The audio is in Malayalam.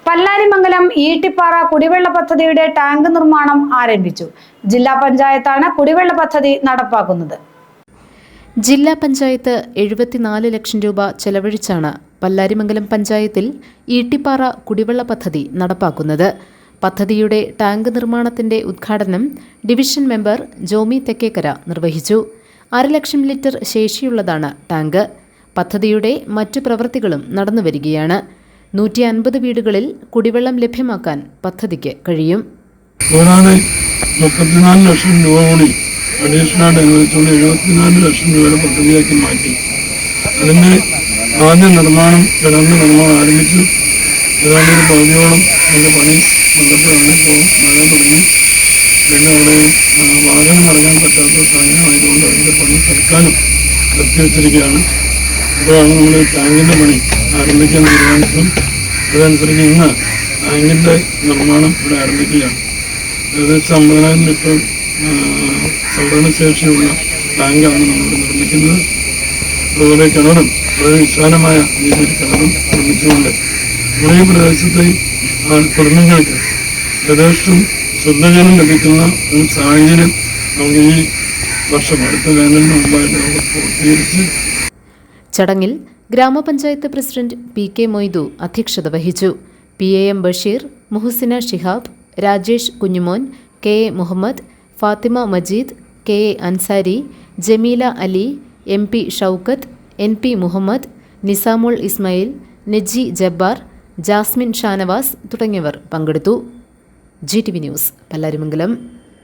പല്ലാരിമംഗലം ഈട്ടിപ്പാറ കുടിവെള്ള പദ്ധതിയുടെ ടാങ്ക് നിർമ്മാണം ആരംഭിച്ചു. ജില്ലാ പഞ്ചായത്താണ് കുടിവെള്ള പദ്ധതി നടപ്പാക്കുന്നത്. ജില്ലാ പഞ്ചായത്ത് 74 ലക്ഷം രൂപ ചെലവഴിച്ചാണ് പല്ലാരിമംഗലം പഞ്ചായത്തിൽ ഈട്ടിപ്പാറ കുടിവെള്ള പദ്ധതി നടപ്പാക്കുന്നത്. പദ്ധതിയുടെ ടാങ്ക് നിർമ്മാണത്തിന്റെ ഉദ്ഘാടനം ഡിവിഷൻ മെമ്പർ ജോമി തെക്കേക്കര നിർവഹിച്ചു. 1/2 ലക്ഷം ലിറ്റർ ശേഷിയുള്ളതാണ് ടാങ്ക്. പദ്ധതിയുടെ മറ്റു പ്രവൃത്തികളും നടന്നുവരികയാണ്. 150 വീടുകളിൽ കുടിവെള്ളം ലഭ്യമാക്കാൻ പദ്ധതിക്ക് കഴിയും. 34 ലക്ഷം രൂപ കൂടി അഡീഷണൽ അനുവദിച്ചുകൊണ്ട് 74 ലക്ഷം രൂപയുടെ പദ്ധതിയാക്കി മാറ്റി. അതിൻ്റെ ആദ്യ നിർമ്മാണം കിടന്ന് നിർമ്മാണം ആരംഭിച്ചു. ഏതാണ്ട് ഒരു പകുതിയോളം അതിൻ്റെ പണി നടത്തുന്നുണ്ട്. ഇപ്പോൾ മഴ തുടങ്ങി. പിന്നെ അവിടെ വാഹനം നടക്കാൻ പറ്റാത്ത സാഹചര്യമായതുകൊണ്ട് അതിൻ്റെ പണി തൽക്കാലം നിർത്തിവെച്ചിരിക്കുകയാണ്. ഇപ്പോഴാണ് നമ്മൾ ടാങ്കിൻ്റെ പണി ആരംഭിക്കാൻ തീരുമാനിച്ചതും അതനുസരിച്ച് ഇന്ന് ടാങ്കിൻ്റെ നിർമ്മാണം ഇവിടെ ആരംഭിക്കുകയാണ്. ഏകദേശം 50,000 ലിറ്റർ സംഭരണശേഷിയുള്ള ടാങ്കാണ് നമ്മളിവിടെ നിർമ്മിക്കുന്നത്. അതുപോലെ കിണറും വളരെ വിശാലമായ രീതിയിൽ കിണറും നിർമ്മിച്ചുകൊണ്ട് നമ്മുടെ ഈ പ്രദേശത്തെ കുടുംബങ്ങൾക്ക് യഥേഷ്ടം ശുദ്ധജലം ലഭിക്കുന്ന ഒരു സാഹചര്യം നമുക്ക് ഈ വർഷം അടുത്ത വേനലിന് മുമ്പായിട്ട് നമുക്ക് പൂർത്തീകരിച്ച്. ചടങ്ങിൽ ഗ്രാമപഞ്ചായത്ത് പ്രസിഡന്റ് പി.കെ. മൊയ്തു അധ്യക്ഷത വഹിച്ചു. PAM Basheer, Muhsina Shihab, Rajesh Kunjumon, KA Muhammad, Fathima Majeed, KA Ansari, Jameela Ali, MP Shoukath, NP Muhammad, Nizamul Ismail, Naji Jabbar, Jasmine Shanavas തുടങ്ങിയവർ പങ്കെടുത്തു. GTV news, Pallarimangalam.